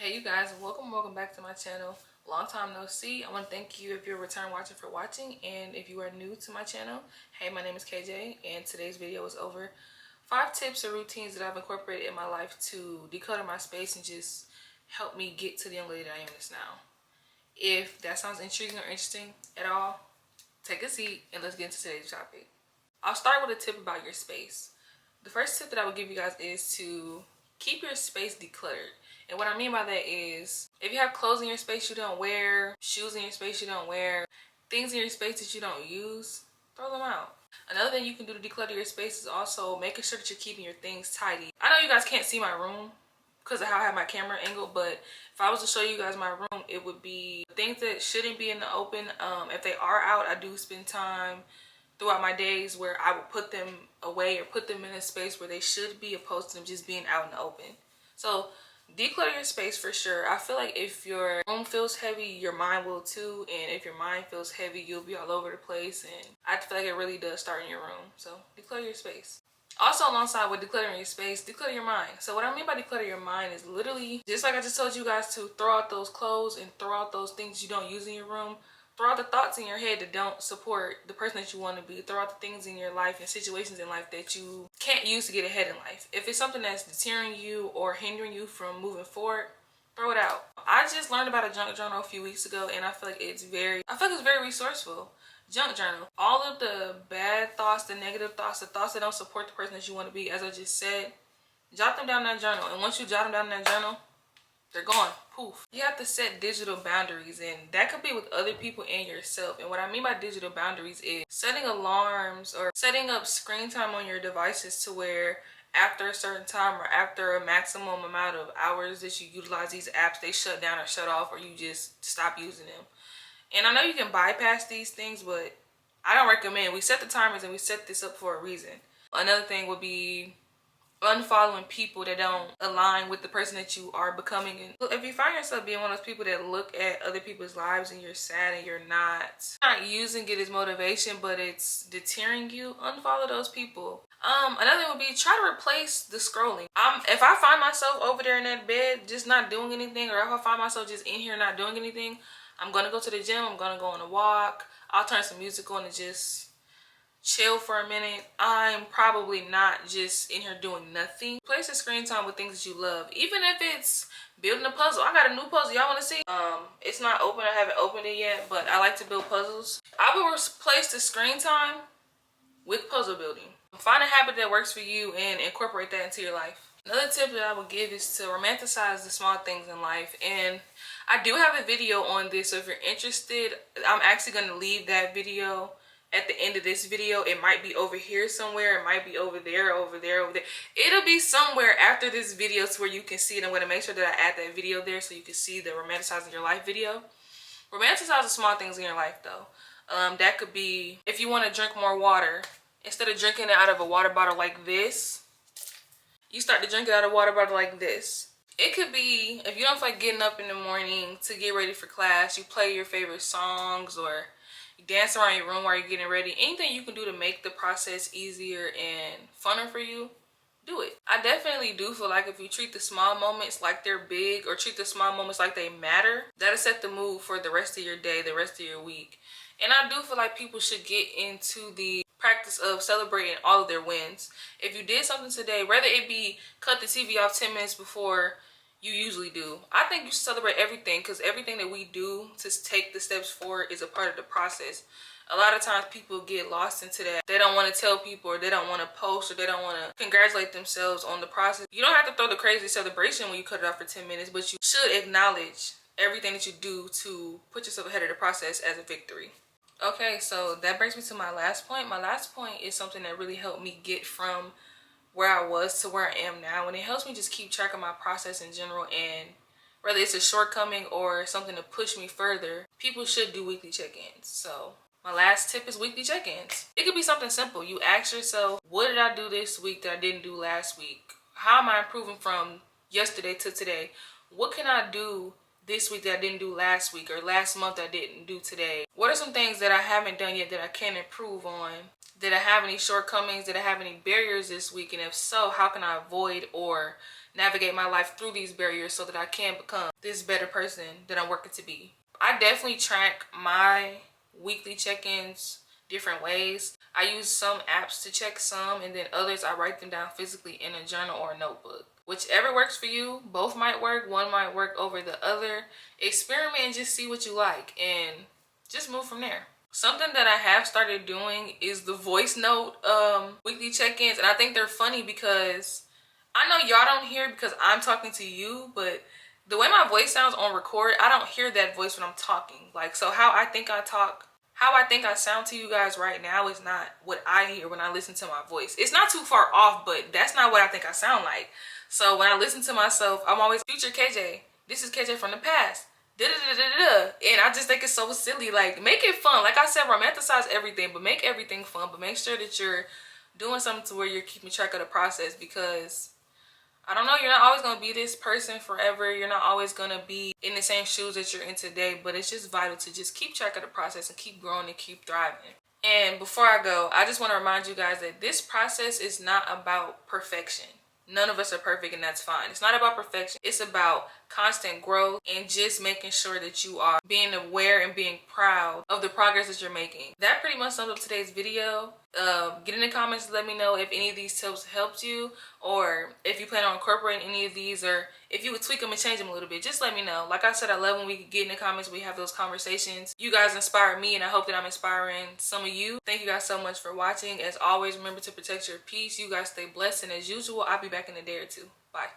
Hey you guys, welcome back to my channel. Long time no see. I want to thank you if you're a return watcher for watching, and if you are new to my channel, hey, my name is KJ, and today's video is over 5 tips or routines that I've incorporated in my life to declutter my space and just help me get to the young lady that I am this now. If that sounds intriguing or interesting at all, take a seat and let's get into today's topic. I'll start with a tip about your space. The first tip that I would give you guys is to keep your space decluttered. And what I mean by that is, if you have clothes in your space you don't wear, shoes in your space you don't wear, things in your space that you don't use, throw them out. Another thing you can do to declutter your space is also making sure that you're keeping your things tidy. I know you guys can't see my room because of how I have my camera angled, but if I was to show you guys my room, it would be things that shouldn't be in the open. If they are out, I do spend time throughout my days where I would put them away or put them in a space where they should be, opposed to them just being out in the open. So declutter your space for sure. I feel like if your room feels heavy, your mind will too, and if your mind feels heavy, you'll be all over the place, and I feel like it really does start in your room. So declutter your space. Also, alongside with decluttering your space, declutter your mind. So what I mean by declutter your mind is literally, just like I just told you guys to throw out those clothes and throw out those things you don't use in your room, throw out the thoughts in your head that don't support the person that you want to be. Throw out the things in your life and situations in life that you can't use to get ahead in life. If it's something that's deterring you or hindering you from moving forward, throw it out. I just learned about a junk journal a few weeks ago, and I feel like it's very resourceful. Junk journal. All of the bad thoughts, the negative thoughts, the thoughts that don't support the person that you want to be, as I just said, jot them down in that journal. And once you jot them down in that journal, they're gone. Poof. You have to set digital boundaries, and that could be with other people and yourself. And what I mean by digital boundaries is setting alarms or setting up screen time on your devices to where after a certain time or after a maximum amount of hours that you utilize these apps, they shut down or shut off, or you just stop using them. And I know you can bypass these things, but I don't recommend. We set the timers and we set this up for a reason. Another thing would be unfollowing people that don't align with the person that you are becoming. And if you find yourself being one of those people that look at other people's lives and you're sad and you're not using it as motivation, but it's deterring you, unfollow those people. Another thing would be try to replace the scrolling. If I find myself over there in that bed just not doing anything, or if I find myself just in here not doing anything, I'm gonna go to the gym, I'm gonna go on a walk, I'll turn some music on and just chill for a minute. I'm probably not just in here doing nothing. Replace the screen time with things that you love. Even if it's building a puzzle. I got a new puzzle y'all want to see. It's not open. I haven't opened it yet, but I like to build puzzles. I will replace the screen time with puzzle building. Find a habit that works for you and incorporate that into your life. Another tip that I would give is to romanticize the small things in life. And I do have a video on this, so if you're interested, I'm actually going to leave that video at the end of this video. It might be over here somewhere, it might be over there, over there, over there. It'll be somewhere after this video to where you can see it. I'm going to make sure that I add that video there so you can see the romanticizing your life video. Romanticize the small things in your life though. That could be if you want to drink more water, instead of drinking it out of a water bottle like this, you start to drink it out of a water bottle like this. It could be if you don't feel like getting up in the morning to get ready for class, you play your favorite songs, or you dance around your room while you're getting ready. Anything you can do to make the process easier and funner for you, do it. I definitely do feel like if you treat the small moments like they're big, or treat the small moments like they matter, that'll set the mood for the rest of your day, the rest of your week. And I do feel like people should get into the practice of celebrating all of their wins. If you did something today, whether it be cut the TV off 10 minutes before you usually do, I think you should celebrate everything, because everything that we do to take the steps forward is a part of the process. A lot of times people get lost into that. They don't want to tell people, or they don't want to post, or they don't want to congratulate themselves on the process. You don't have to throw the crazy celebration when you cut it off for 10 minutes, but you should acknowledge everything that you do to put yourself ahead of the process as a victory. Okay, so that brings me to my last point. My last point is something that really helped me get from where I was to where I am now, and it helps me just keep track of my process in general. And whether it's a shortcoming or something to push me further, people should do weekly check-ins. So my last tip is weekly check-ins. It could be something simple. You ask yourself, what did I do this week that I didn't do last week? How am I improving from yesterday to today? What can I do this week that I didn't do last week, or last month I didn't do today? What are some things that I haven't done yet that I can improve on Did I have any shortcomings? Did I have any barriers this week? And if so, how can I avoid or navigate my life through these barriers so that I can become this better person that I'm working to be? I definitely track my weekly check-ins different ways. I use some apps to check some, and then others I write them down physically in a journal or a notebook. Whichever works for you. Both might work. One might work over the other. Experiment and just see what you like and just move from there. Something that I have started doing is the voice note weekly check-ins, and I think they're funny because I know y'all don't hear it because I'm talking to you, but the way my voice sounds on record, I don't hear that voice when I'm talking. Like, so how I think I talk, how I think I sound to you guys right now is not what I hear when I listen to my voice. It's not too far off, but that's not what I think I sound like. So when I listen to myself, I'm always future KJ. This is KJ from the past. And I just think it's so silly. Like, make it fun. Like I said, romanticize everything, but make everything fun. But make sure that you're doing something to where you're keeping track of the process, because I don't know, you're not always going to be this person forever. You're not always going to be in the same shoes that you're in today, but it's just vital to just keep track of the process and keep growing and keep thriving. And before I go, I just want to remind you guys that this process is not about perfection. None of us are perfect, and that's fine. It's not about perfection. It's about constant growth and just making sure that you are being aware and being proud of the progress that you're making. That pretty much sums up today's video. Get in the comments to let me know if any of these tips helped you, or if you plan on incorporating any of these, or if you would tweak them and change them a little bit. Just let me know. Like I said, I love when we get in the comments, we have those conversations. You guys inspire me, and I hope that I'm inspiring some of you. Thank you guys so much for watching. As always, remember to protect your peace. You guys stay blessed, and as usual, I'll be back in a day or two. Bye.